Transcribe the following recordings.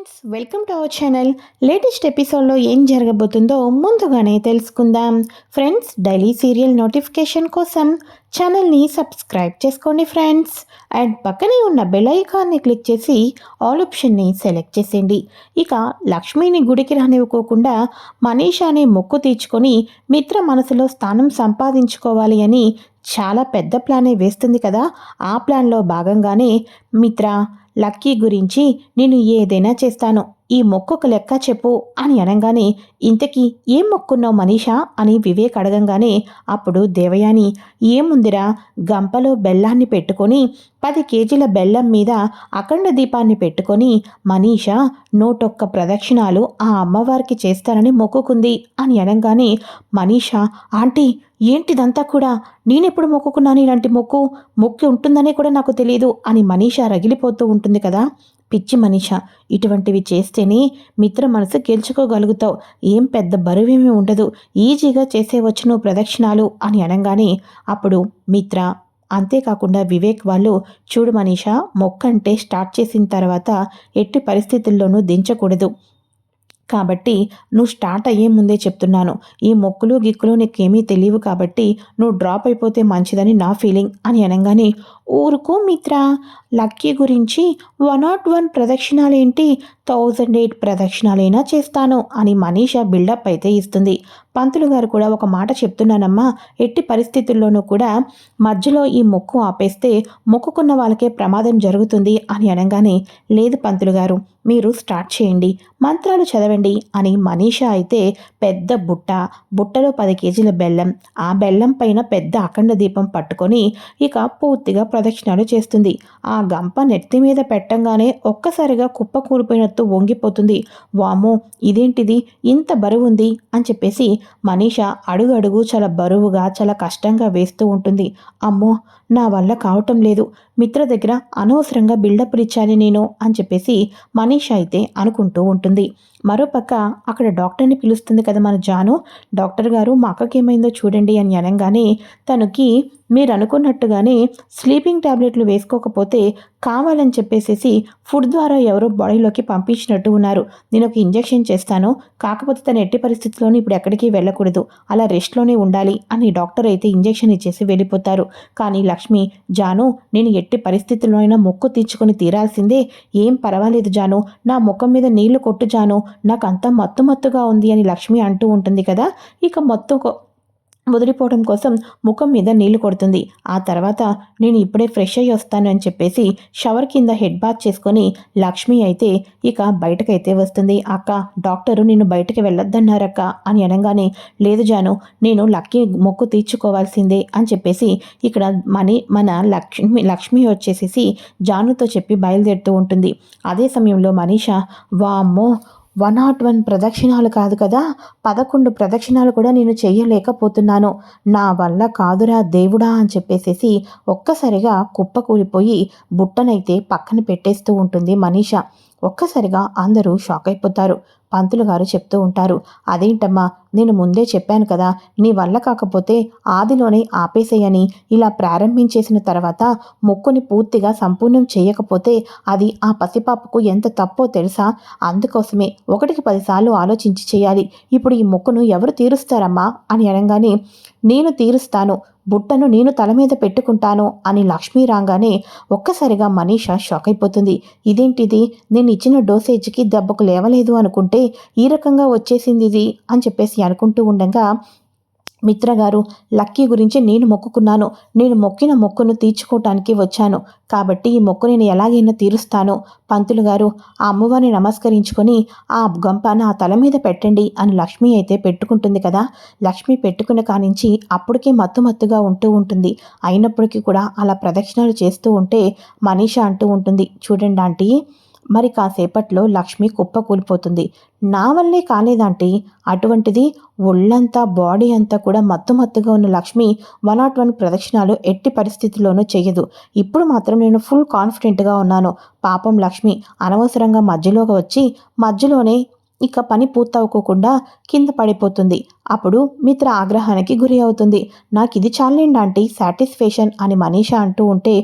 Friends, welcome to our channel. Latest ఎపిసోడ్లో ఏం జరగబోతుందో ముందుగానే తెలుసుకుందాం. ఫ్రెండ్స్, డైలీ సీరియల్ నోటిఫికేషన్ కోసం ఛానల్ని సబ్స్క్రైబ్ చేసుకోండి ఫ్రెండ్స్. అండ్ పక్కనే ఉన్న బెల్ ఐకాన్ని క్లిక్ చేసి ఆల్ ఆప్షన్ని సెలెక్ట్ చేసేయండి. ఇక లక్ష్మిని గుడికి రానివ్వకోకుండా మనీషాని మొక్కు తీర్చుకొని మిత్ర మనసులో స్థానం సంపాదించుకోవాలి అని చాలా పెద్ద ప్లానే వేస్తుంది కదా. ఆ ప్లాన్లో భాగంగానే మిత్ర లక్కీ గురించి నేను ఏదైనా చేస్తాను, ఈ మొక్కుకు లెక్క చెప్పు అని అనగానే, ఇంతకీ ఏం మొక్కున్నావు మనీషా అని వివేక్ అడగంగానే అప్పుడు దేవయాని, ఏముందిరా, గంపలో బెల్లాన్ని పెట్టుకొని 10 కేజీల బెల్లం మీద అఖండ దీపాన్ని పెట్టుకొని మనీషా 101 ప్రదక్షిణాలు ఆ అమ్మవారికి చేస్తానని మొక్కుకుంది అని అనగానే, మనీషా, ఆంటీ ఏంటిదంతా కూడా, నేనెప్పుడు మొక్కుకున్నాను ఇలాంటి మొక్కి ఉంటుందనే కూడా నాకు తెలియదు అని మనీషా రగిలిపోతూ ఉంటుంది కదా. పిచ్చి మనీషా, ఇటువంటివి చేస్తేనే మిత్ర మనసు గెలుచుకోగలుగుతావు, ఏం పెద్ద బరువేమీ ఉండదు, ఈజీగా చేసేవచ్చు నువ్వు ప్రదక్షిణాలు అని అనగానే అప్పుడు మిత్ర, అంతేకాకుండా వివేక్ వాళ్ళు, చూడు మనీషా, మొక్కంటే స్టార్ట్ చేసిన తర్వాత ఎట్టి పరిస్థితుల్లోనూ దించకూడదు, కాబట్టి నువ్వు స్టార్ట్ అయ్యే ముందే చెప్తున్నాను, ఈ మొక్కులు గిక్కులు నీకేమీ తెలియవు కాబట్టి నువ్వు డ్రాప్ అయిపోతే మంచిదని నా ఫీలింగ్ అని అనగానే, ఊరుకో మిత్ర, లక్కీ గురించి 101 ప్రదక్షిణాలేంటి, 1008 ప్రదక్షిణాలైనా చేస్తాను అని మనీషా బిల్డప్ అయితే ఇస్తుంది. పంతులు గారు కూడా, ఒక మాట చెప్తున్నానమ్మా, ఎట్టి పరిస్థితుల్లోనూ కూడా మధ్యలో ఈ మొక్కు ఆపేస్తే మొక్కుకున్న వాళ్ళకే ప్రమాదం జరుగుతుంది అని అనగానే, లేదు పంతులు గారు, మీరు స్టార్ట్ చేయండి, మంత్రాలు చదవండి అని మనీషా అయితే పెద్ద బుట్టలో 10 కేజీల బెల్లం, ఆ బెల్లం పైన పెద్ద అఖండ దీపం పట్టుకొని ఇక పూర్తిగా ప్రదక్షిణాలు చేస్తుంది. ఆ గంప నెత్తి మీద పెట్టంగానే ఒక్కసారిగా కుప్ప కూలిపోయినట్టు వంగిపోతుంది. వామో, ఇదేంటిది, ఇంత బరువుంది అని చెప్పేసి మనీషా అడుగు చాలా బరువుగా చాలా కష్టంగా వేస్తూ ఉంటుంది. అమ్మో, నా వల్ల కావటం లేదు, మిత్ర దగ్గర అనవసరంగా బిల్డప్లు ఇచ్చాను నేను అని చెప్పేసి మనీషా అయితే అనుకుంటూ ఉంటుంది. మరోపక్క అక్కడ డాక్టర్ని పిలుస్తుంది కదా మన జాను. డాక్టర్ గారు, మా అక్కకి ఏమైందో చూడండి అని అనగానే, తనకి మీరు అనుకున్నట్టుగానే స్లీపింగ్ టాబ్లెట్లు వేసుకోకపోతే కావాలని చెప్పేసేసి ఫుడ్ ద్వారా ఎవరో బాడీలోకి పంపించినట్టు ఉన్నారు, నేను ఒక ఇంజెక్షన్ చేస్తాను, కాకపోతే తను ఎట్టి పరిస్థితుల్లోనూ ఇప్పుడు ఎక్కడికి వెళ్ళకూడదు, అలా రెస్ట్లోనే ఉండాలి అని డాక్టర్ అయితే ఇంజెక్షన్ ఇచ్చేసి వెళ్ళిపోతారు. కానీ లక్ష్మి, జాను, నేను ఎట్టి పరిస్థితుల్లో అయినా మొక్కు తీర్చుకొని తీరాల్సిందే, ఏం పర్వాలేదు జాను, నా ముఖం మీద నీళ్లు కొట్టు జాను, నాకంతా మత్తుగా ఉంది అని లక్ష్మి అంటూ ఉంటుంది కదా. ఇక మొత్తం వదిలిపోవడం కోసం ముఖం మీద నీళ్లు కొడుతుంది. ఆ తర్వాత నేను ఇప్పుడే ఫ్రెష్ అయ్యి వస్తాను అని చెప్పేసి షవర్ కింద హెడ్ బాత్ చేసుకొని లక్ష్మి అయితే ఇక బయటకైతే వస్తుంది. అక్క, డాక్టరు నిన్ను బయటకు వెళ్ళొద్దన్నారక్క అని అనగానే, లేదు జాను, నేను లక్కీ మొక్కు తీర్చుకోవాల్సిందే అని చెప్పేసి ఇక్కడ మన లక్ష్మి వచ్చేసేసి జానుతో చెప్పి బయలుదేరుతూ ఉంటుంది. అదే సమయంలో మనీషా, వామ్మో, 101 ప్రదక్షిణాలు కాదు కదా, 11 ప్రదక్షిణాలు కూడా నేను చెయ్యలేకపోతున్నాను, నా వల్ల కాదురా దేవుడా అని చెప్పేసేసి ఒక్కసారిగా కుప్పకూలిపోయి బుట్టనైతే పక్కన పెట్టేస్తూ ఉంటుంది మనీషా. ఒక్కసారిగా అందరూ షాక్ అయిపోతారు. పంతులు గారు చెప్తూ ఉంటారు, అదేంటమ్మా, నేను ముందే చెప్పాను కదా, నీ వల్ల కాకపోతే ఆదిలోనే ఆపేసేయని, ఇలా ప్రారంభించేసిన తర్వాత మొక్కుని పూర్తిగా సంపూర్ణం చేయకపోతే అది ఆ పసిపాపకు ఎంత తప్పో తెలుసా, అందుకోసమే 1కి 10 సార్లు ఆలోచించి చేయాలి, ఇప్పుడు ఈ మొక్కును ఎవరు తీరుస్తారమ్మా అని అనగానే, నేను తీరుస్తాను, బుట్టను నేను తల మీద పెట్టుకుంటాను అని లక్ష్మీ రాగానే ఒక్కసారిగా మనీషా షాక్ అయిపోతుంది. ఇదేంటిది, నేను ఇచ్చిన డోసేజ్కి దెబ్బకు లేవలేదు అనుకుంటే ఈ రకంగా వచ్చేసింది ఇది అని చెప్పేసి అనుకుంటూ ఉండగా, మిత్రగారు, లక్కీ గురించి నేను మొక్కుకున్నాను, నేను మొక్కిన మొక్కును తీర్చుకోవటానికి వచ్చాను, కాబట్టి ఈ మొక్కు నేను ఎలాగైనా తీరుస్తాను, పంతులు గారు ఆ అమ్మవారిని నమస్కరించుకొని ఆ గంప నా తల మీద పెట్టండి అని లక్ష్మి అయితే పెట్టుకుంటుంది కదా. లక్ష్మి పెట్టుకున్న కానించి అప్పటికే మత్తుగా ఉంటూ ఉంటుంది. అయినప్పటికీ కూడా అలా ప్రదక్షిణాలు చేస్తూ ఉంటే మనీషా అంటూ ఉంటుంది, చూడండి ఆంటీ, మరి కాసేపట్లో లక్ష్మి కుప్ప కూలిపోతుంది, నా వల్లే కాలేదంటే, అటువంటిది ఒళ్ళంతా బాడీ అంతా కూడా మత్తుగా ఉన్న లక్ష్మి 101 ప్రదక్షిణాలు ఎట్టి పరిస్థితుల్లోనూ చెయ్యదు, ఇప్పుడు మాత్రం నేను ఫుల్ కాన్ఫిడెంట్గా ఉన్నాను, పాపం లక్ష్మి అనవసరంగా మధ్యలోకి వచ్చి మధ్యలోనే ఇక పని పూర్తవుకోకుండా కింద పడిపోతుంది. అప్పుడు మిత్ర ఆగ్రహానికి గురి అవుతుంది. నాకు ఇది చాలండి ఆంటీ సాటిస్ఫాక్షన్ అని మనీషా అంటూ ఉంటే,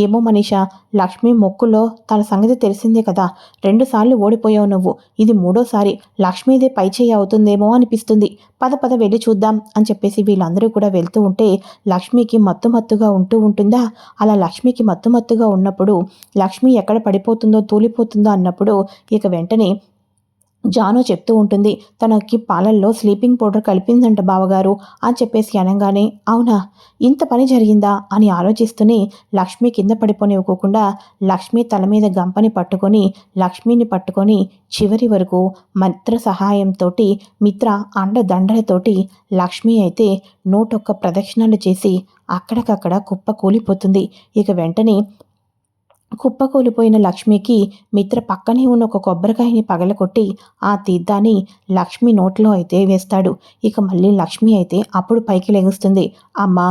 ఏమో మనీషా, లక్ష్మి మొక్కులో తన సంగతి తెలిసిందే కదా, 2 సార్లు ఓడిపోయావు నువ్వు, ఇది 3వసారి, లక్ష్మీదే పైచేయి అవుతుందేమో అనిపిస్తుంది, పద పద వెళ్ళి చూద్దాం అని చెప్పేసి వీళ్ళందరూ కూడా వెళ్తూ ఉంటే, లక్ష్మికి మత్తుగా ఉంటూ ఉంటుందా. అలా లక్ష్మికి మత్తుగా ఉన్నప్పుడు లక్ష్మి ఎక్కడ పడిపోతుందో తూలిపోతుందో అన్నప్పుడు ఇక వెంటనే జాను చెప్తూ ఉంటుంది, తనకి పాలల్లో స్లీపింగ్ పౌడర్ కలిపిందంట బావగారు అని చెప్పేసి అనగానే, అవునా, ఇంత పని జరిగిందా అని ఆలోచిస్తూనే లక్ష్మి కింద పడిపోనివ్వకుండా లక్ష్మి తల మీద గంపని పట్టుకొని లక్ష్మిని పట్టుకొని చివరి వరకు మిత్ర సహాయంతో మిత్ర అండదండలతోటి లక్ష్మి అయితే 101 ప్రదక్షిణాలు చేసి అక్కడికక్కడ కుప్ప కూలిపోతుంది. ఇక వెంటనే కుప్పకూలిపోయిన లక్ష్మికి మిత్ర పక్కనే ఉన్న ఒక కొబ్బరికాయని పగలకొట్టి ఆ తీర్థాన్ని లక్ష్మి నోట్లో అయితే వేస్తాడు. ఇక మళ్ళీ లక్ష్మి అయితే అప్పుడు పైకి లెగుస్తుంది. అమ్మా,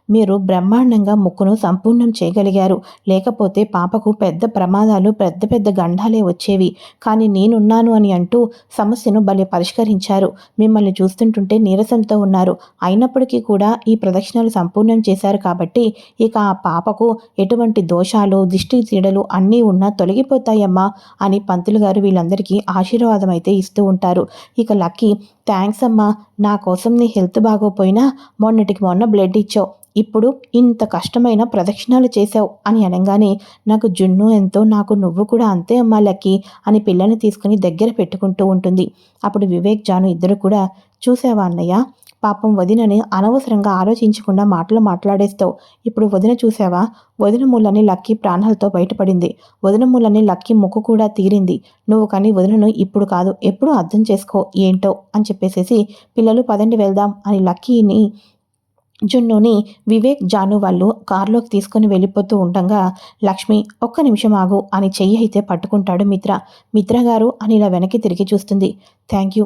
మీరు బ్రహ్మాండంగా మొక్కును సంపూర్ణం చేయగలిగారు, లేకపోతే పాపకు పెద్ద ప్రమాదాలు పెద్ద పెద్ద గండాలే వచ్చేవి, కానీ నేనున్నాను అని అంటూ సమస్యను భలే పరిష్కరించారు. మిమ్మల్ని చూస్తుంటుంటే నీరసంతో ఉన్నారు, అయినప్పటికీ కూడా ఈ ప్రదక్షిణలు సంపూర్ణం చేశారు కాబట్టి ఇక ఆ పాపకు ఎటువంటి దోషాలు దిష్టి తీడలు అన్నీ ఉన్నా తొలగిపోతాయమ్మా అని పంతులు గారు వీళ్ళందరికీ ఆశీర్వాదం అయితే ఇస్తూ ఉంటారు. ఇక లక్కీ, థ్యాంక్స్ అమ్మా, నా కోసం నీ హెల్త్ బాగోపోయినా మొన్నటికి మొన్న బ్లడ్ ఇచ్చావు, ఇప్పుడు ఇంత కష్టమైన ప్రదక్షిణాలు చేశావు అని అనగానే, నాకు జున్ను ఎంతో నాకు నువ్వు కూడా అంతే అమ్మా లక్కీ అని పిల్లని తీసుకుని దగ్గర పెట్టుకుంటూ ఉంటుంది. అప్పుడు వివేక్ జాను ఇద్దరు కూడా, చూసావా అన్నయ్య, పాపం వదినని అనవసరంగా ఆలోచించకుండా మాటలు మాట్లాడేస్తావు, ఇప్పుడు వదిన చూసావా, వదిన మూలని లక్కీ ప్రాణాలతో బయటపడింది, వదిన మూలని లక్కీ ముక్కు కూడా తీరింది, నువ్వు కానీ వదినను ఇప్పుడు కాదు ఎప్పుడు అర్థం చేసుకో ఏంటో అని చెప్పేసేసి, పిల్లలు పదండి వెళ్దాం అని లక్కీని జున్నుని వివేక్ జాను వాళ్ళు కారులోకి తీసుకుని వెళ్ళిపోతూ ఉండగా లక్ష్మి, ఒక్క నిమిషం ఆగు అని చెయ్యి అయితే పట్టుకుంటాడు మిత్ర గారు అని ఇలా వెనక్కి తిరిగి చూస్తుంది. Thank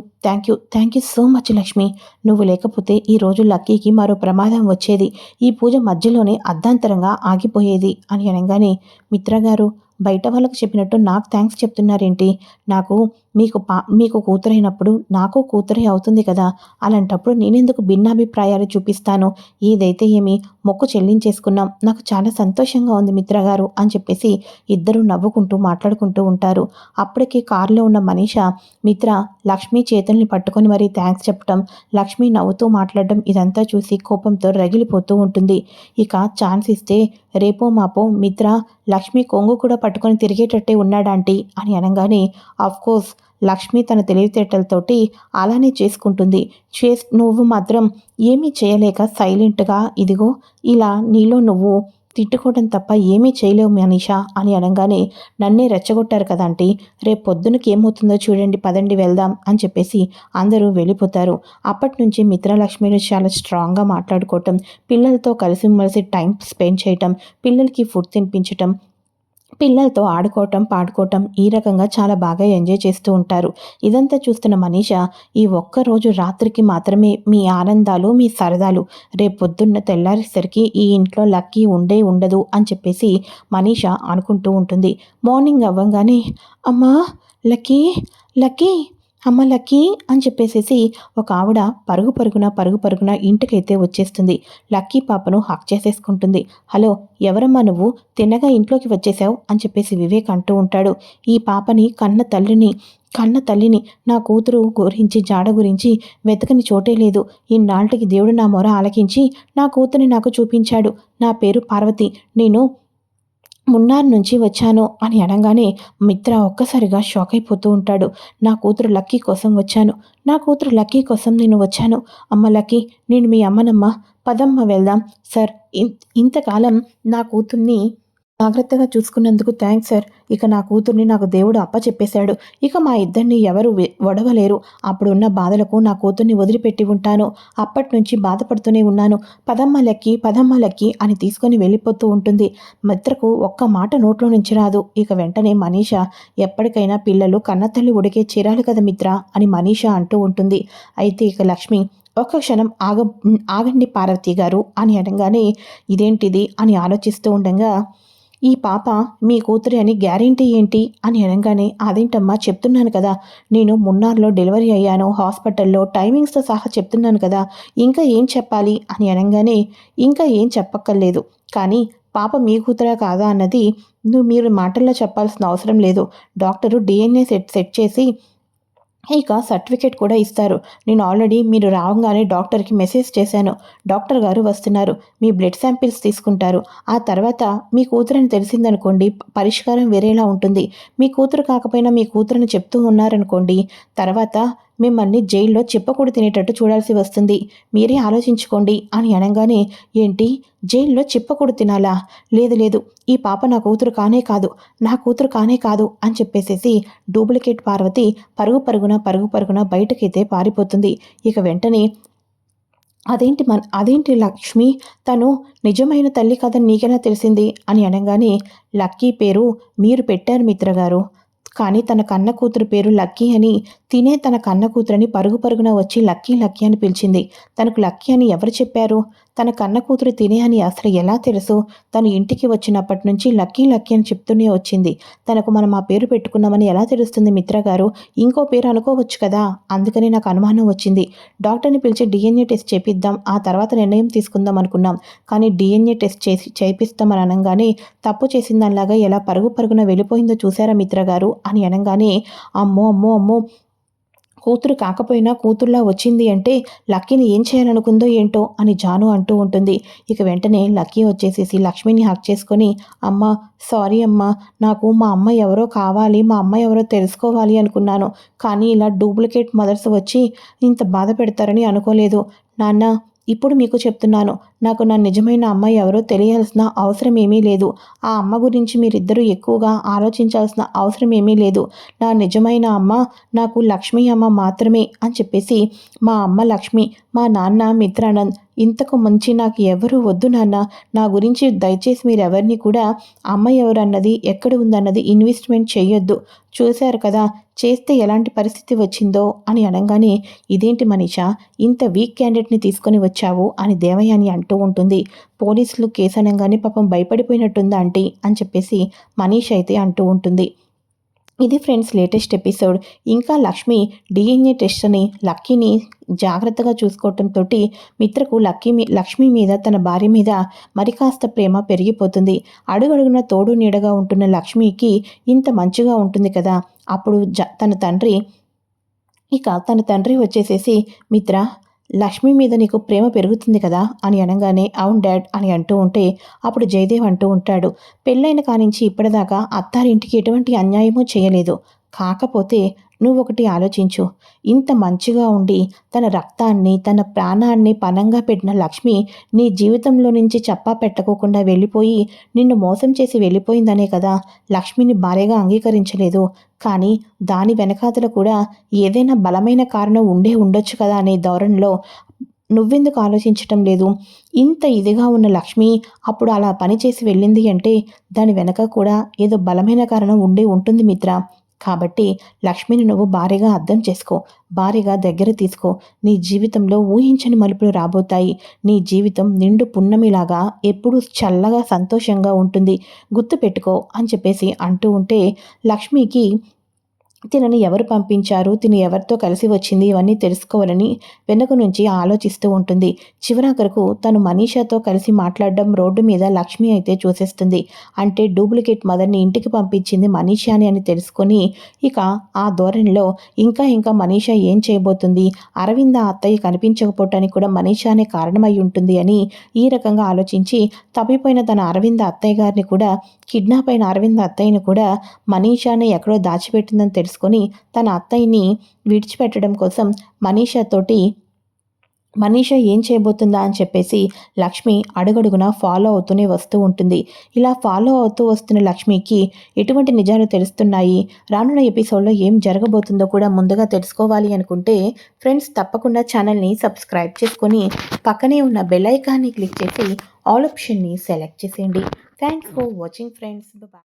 you so much Lakshmi, నువ్వు లేకపోతే ఈరోజు లక్కీకి మరో ప్రమాదం వచ్చేది, ఈ పూజ మధ్యలోనే అర్ధాంతరంగా ఆగిపోయేది అని అనగానే, మిత్ర గారు బయట వాళ్ళకు చెప్పినట్టు నాకు థ్యాంక్స్ చెప్తున్నారేంటి, నాకు మీకు కూతురైనప్పుడు నాకు కూతురే అవుతుంది కదా, అలాంటప్పుడు నేనెందుకు భిన్నాభిప్రాయాలు చూపిస్తాను, ఏదైతే ఏమి మొక్కు చెల్లించేసుకున్నాం, నాకు చాలా సంతోషంగా ఉంది మిత్రగారు అని చెప్పేసి ఇద్దరు నవ్వుకుంటూ మాట్లాడుకుంటూ ఉంటారు. అప్పటికి కారులో ఉన్న మనీషా మిత్ర లక్ష్మి చేతుల్ని పట్టుకొని మరీ థ్యాంక్స్ చెప్పడం, లక్ష్మి నవ్వుతూ మాట్లాడడం ఇదంతా చూసి కోపంతో రగిలిపోతూ ఉంటుంది. ఇక ఛాన్స్ ఇస్తే రేపో మాపో మిత్ర లక్ష్మి కొంగు కూడా పట్టుకొని తిరిగేటట్టే ఉన్నాడాంటీ అని అనగానే, ఆఫ్కోర్స్ లక్ష్మి తన తెలివితేటలతోటి అలానే చేసుకుంటుంది, నువ్వు మాత్రం ఏమీ చేయలేక సైలెంట్గా ఇదిగో ఇలా నీలో నువ్వు తిట్టుకోవడం తప్ప ఏమీ చేయలేవు మనీషా అని అనగానే, నన్నే రెచ్చగొట్టారు కదంటీ, రేపు పొద్దునకి ఏమవుతుందో చూడండి, పదండి వెళ్దాం అని చెప్పేసి అందరూ వెళ్ళిపోతారు. అప్పటి నుంచి మిత్రలక్ష్మిలు చాలా స్ట్రాంగ్గా మాట్లాడుకోవటం, పిల్లలతో కలిసిమెలిసి టైం స్పెండ్ చేయటం, పిల్లలకి ఫుడ్ తినిపించటం, పిల్లలతో ఆడుకోవటం పాడుకోవటం ఈ రకంగా చాలా బాగా ఎంజాయ్ చేస్తూ ఉంటారు. ఇదంతా చూస్తున్న మనీషా, ఈ ఒక్కరోజు రాత్రికి మాత్రమే మీ ఆనందాలు మీ సరదాలు, రేపు పొద్దున్న తెల్లారేసరికి ఈ ఇంట్లో లక్కీ ఉండదు అని చెప్పేసి మనీషా అనుకుంటూ ఉంటుంది. మార్నింగ్ అవ్వగానే, అమ్మా లక్కీ లక్కీ అమ్మ లక్కీ అని చెప్పేసేసి ఒక ఆవిడ పరుగు పరుగున ఇంటికైతే వచ్చేస్తుంది. లక్కీ పాపను హక్ చేసేసుకుంటుంది. హలో, ఎవరమ్మా నువ్వు, తిన్నగా ఇంట్లోకి వచ్చేసావు అని చెప్పేసి వివేక్ అంటూ ఉంటాడు. ఈ పాపని కన్న తల్లిని నా కూతురు గురించి జాడ గురించి వెతకని చోటే లేదు, ఇన్నాళ్ళకి దేవుడు నా మొర ఆలకించి నా కూతురిని నాకు చూపించాడు, నా పేరు పార్వతి, నేను మున్నార్ నుంచి వచ్చాను అని అనగానే మిత్ర ఒక్కసారిగా షాక్ అయిపోతూ ఉంటాడు. నా కూతురు లక్కీ కోసం నేను వచ్చాను, అమ్మ లక్కీ, నేను మీ అమ్మనమ్మ, పదమ్మ వెళ్దాం. సార్, ఇంతకాలం నా కూతుర్ని జాగ్రత్తగా చూసుకున్నందుకు థ్యాంక్స్ సార్, ఇక నా కూతుర్ని నాకు దేవుడు అప్పచెప్పేశాడు, ఇక మా ఇద్దరిని ఎవరు వడవలేరు, అప్పుడున్న బాధలకు నా కూతుర్ని వదిలిపెట్టి ఉంటాను, అప్పటి నుంచి బాధపడుతూనే ఉన్నాను, పదమ్మ లక్కీ అని తీసుకొని వెళ్ళిపోతూ ఉంటుంది. మిత్రకు ఒక్క మాట నోట్లో నుంచి రాదు. ఇక వెంటనే మనీషా, ఎప్పటికైనా పిల్లలు కన్నతల్లి ఉడికే చీరాలి కదా మిత్ర అని మనీషా అంటూ ఉంటుంది. అయితే ఇక లక్ష్మి, ఒక్క క్షణం ఆగండి పార్వతి గారు అని అనగానే, ఇదేంటిది అని ఆలోచిస్తూ ఉండగా, ఈ పాప మీ కూతురి అని గ్యారెంటీ ఏంటి అని అనగానే, అదేంటమ్మా చెప్తున్నాను కదా, నేను మున్నార్లో డెలివరీ అయ్యాను హాస్పిటల్లో, టైమింగ్స్తో సహా చెప్తున్నాను కదా, ఇంకా ఏం చెప్పాలి అని అనగానే, ఇంకా ఏం చెప్పక్కర్లేదు, కానీ పాప మీ కూతురా కాదా అన్నది మీరు మాటల్లో చెప్పాల్సిన అవసరం లేదు. డాక్టరు DNA సెట్ చేసి ఇక సర్టిఫికేట్ కూడా ఇస్తారు. నేను ఆల్రెడీ మీరు రాగానే డాక్టర్కి మెసేజ్ చేశాను. డాక్టర్ గారు వస్తున్నారు, మీ బ్లడ్ శాంపిల్స్ తీసుకుంటారు. ఆ తర్వాత మీ కూతురని తెలిసిందనుకోండి, పరిష్కారం వేరేలా ఉంటుంది. మీ కూతురు కాకపోయినా మీ కూతురని చెప్తూ ఉన్నారనుకోండి, తర్వాత మిమ్మల్ని జైల్లో చెప్పకూడు తినేటట్టు చూడాల్సి వస్తుంది. మీరే ఆలోచించుకోండి అని అనగానే, ఏంటి జైల్లో చెప్పకూడు తినాలా? లేదు లేదు, ఈ పాప నా కూతురు కానే కాదు, నా కూతురు కానే కాదు అని చెప్పేసేసి డూప్లికేట్ పార్వతి పరుగు పరుగున బయటకైతే పారిపోతుంది. ఇక వెంటనే అదేంటి లక్ష్మి, తను నిజమైన తల్లి కాదని నీకెలా తెలిసింది అని అనగానే, లక్కీ పేరు మీరు పెట్టారు మిత్రగారు, కానీ తన కన్న కూతురు పేరు లక్కీ అని తినే తన కన్న కూతురని పరుగున వచ్చి లక్కీ లక్కీ అని పిలిచింది. తనకు లక్కీ అని ఎవరు చెప్పారు? తన కన్న కూతురు తినే అని అసలు ఎలా తెలుసు? తను ఇంటికి వచ్చినప్పటి నుంచి లక్కీ లక్కీ అని చెప్తూనే వచ్చింది. తనకు మనం ఆ పేరు పెట్టుకున్నామని ఎలా తెలుస్తుంది మిత్రగారు? ఇంకో పేరు అనుకోవచ్చు కదా, అందుకని నాకు అనుమానం వచ్చింది. డాక్టర్ని పిలిచి DNA టెస్ట్ చేపిద్దాం, ఆ తర్వాత నిర్ణయం తీసుకుందాం అనుకున్నాం. కానీ DNA టెస్ట్ చేపిస్తామని అనగానే, తప్పు చేసిన దానిలాగా ఎలా పరుగున వెళ్ళిపోయిందో చూసారా మిత్రగారు అని అనగానే, అమ్మో అమ్మో అమ్మో, కూతురు కాకపోయినా కూతురులా వచ్చింది అంటే లక్కీని ఏం చేయాలనుకుందో ఏంటో అని జాను అంటూ ఉంటుంది. ఇక వెంటనే లక్కీ వచ్చేసేసి లక్ష్మిని హక్ చేసుకొని, అమ్మ సారీ అమ్మ, నాకు మా అమ్మ ఎవరో కావాలి, మా అమ్మ ఎవరో తెలుసుకోవాలి అనుకున్నాను, కానీ ఇలా డూప్లికేట్ మదర్స్ వచ్చి ఇంత బాధ పెడతారని అనుకోలేదు నాన్న. ఇప్పుడు మీకు చెప్తున్నాను, నాకు నా నిజమైన అమ్మ ఎవరో తెలియాల్సిన అవసరం ఏమీ లేదు. ఆ అమ్మ గురించి మీరిద్దరూ ఎక్కువగా ఆలోచించాల్సిన అవసరం ఏమీ లేదు. నా నిజమైన అమ్మ నాకు లక్ష్మి అమ్మ మాత్రమే అని చెప్పేసి, మా అమ్మ లక్ష్మి, మా నాన్న మిత్రానంద్, ఇంతకు మంచి నాకు ఎవరు వద్దు నాన్న. నా గురించి దయచేసి మీరెవరిని కూడా అమ్మ ఎవరన్నది ఎక్కడ ఉందన్నది ఇన్వెస్ట్మెంట్ చేయొద్దు. చూశారు కదా చేస్తే ఎలాంటి పరిస్థితి వచ్చిందో అని అనగానే, ఇదేంటి మనీషా, ఇంత వీక్ క్యాండిడేట్ని తీసుకొని వచ్చావు అని దేవయాని అంటూ ఉంటుంది. పోలీసులు కేసు అనగానే పాపం భయపడిపోయినట్టుందా ఆంటీ అని చెప్పేసి మనీష్ అయితే అంటూ ఉంటుంది. ఇది ఫ్రెండ్స్ లేటెస్ట్ ఎపిసోడ్. ఇంకా లక్ష్మి DNA టెస్ట్ అని లక్కీని జాగ్రత్తగా చూసుకోవటంతో మిత్రకు లక్ష్మి మీద తన భార్య మీద మరి కాస్త ప్రేమ పెరిగిపోతుంది. అడుగడుగున తోడు నీడగా ఉంటున్న లక్ష్మికి ఇంత మంచిగా ఉంటుంది కదా. అప్పుడు తన తండ్రి వచ్చేసేసి, మిత్ర లక్ష్మి మీద నీకు ప్రేమ పెరుగుతుంది కదా అని అనగానే, అవును డాడ్ అని అంటూ ఉంటే, అప్పుడు జయదేవ్ అంటూ ఉంటాడు, పెళ్ళైన కానించి ఇప్పటిదాకా అత్తారింటికి ఎటువంటి అన్యాయమూ చేయలేదు. కాకపోతే నువ్వొకటి ఆలోచించు, ఇంత మంచిగా ఉండి తన రక్తాన్ని తన ప్రాణాన్ని పణంగా పెట్టిన లక్ష్మి నీ జీవితంలో నుంచి చెప్పా పెట్టకోకుండా వెళ్ళిపోయి నిన్ను మోసం చేసి వెళ్ళిపోయిందనే కదా లక్ష్మిని భార్యగా అంగీకరించలేదు. కానీ దాని వెనకాతల కూడా ఏదైనా బలమైన కారణం ఉండొచ్చు కదా అనే ధోరణిలో నువ్వెందుకు ఆలోచించటం లేదు? ఇంత ఇదిగా ఉన్న లక్ష్మి అప్పుడు అలా పని చేసి వెళ్ళింది అంటే దాని వెనక కూడా ఏదో బలమైన కారణం ఉంటుంది మిత్ర. కాబట్టి లక్ష్మిని నువ్వు భారీగా అర్థం చేసుకో, భారీగా దగ్గర తీసుకో. నీ జీవితంలో ఊహించని మలుపులు రాబోతాయి. నీ జీవితం నిండు పున్నమిలాగా ఎప్పుడూ చల్లగా సంతోషంగా ఉంటుంది, గుర్తుపెట్టుకో అని చెప్పేసి అంటూ ఉంటే, లక్ష్మికి తినని ఎవరు పంపించారు, తిని ఎవరితో కలిసి వచ్చింది, ఇవన్నీ తెలుసుకోవాలని వెనుక నుంచి ఆలోచిస్తూ ఉంటుంది. చివరాఖరకు తను మనీషాతో కలిసి మాట్లాడడం రోడ్డు మీద లక్ష్మి అయితే చూసేస్తుంది. అంటే డూప్లికేట్ మదర్ని ఇంటికి పంపించింది మనీషాని అని తెలుసుకొని, ఇక ఆ ధోరణిలో ఇంకా మనీషా ఏం చేయబోతుంది, అరవింద అత్తయ్య కనిపించకపోవటానికి కూడా మనీషానే కారణమై ఉంటుంది అని ఈ రకంగా ఆలోచించి, తప్పిపోయిన తన అరవింద అత్తయ్య గారిని కూడా, కిడ్నాప్ అయిన అరవింద అత్తయ్యని కూడా మనీషానే ఎక్కడో దాచిపెట్టిందని తెలుసుకొని తన అత్తయ్యని విడిచిపెట్టడం కోసం మనీషా ఏం చేయబోతుందా అని చెప్పేసి లక్ష్మి అడుగడుగునా ఫాలో అవుతూనే వస్తూ ఉంటుంది. ఇలా ఫాలో అవుతూ వస్తున్న లక్ష్మికి ఎటువంటి నిజాలు తెలుస్తున్నాయి, రానున్న ఎపిసోడ్లో ఏం జరగబోతుందో కూడా ముందుగా తెలుసుకోవాలి అనుకుంటే ఫ్రెండ్స్ తప్పకుండా ఛానల్ని సబ్స్క్రైబ్ చేసుకొని పక్కనే ఉన్న బెల్ ఐకాన్ని క్లిక్ చేసి ఆల్ ఆప్షన్ని సెలెక్ట్ చేసేయండి. Thanks for watching friends. Bye.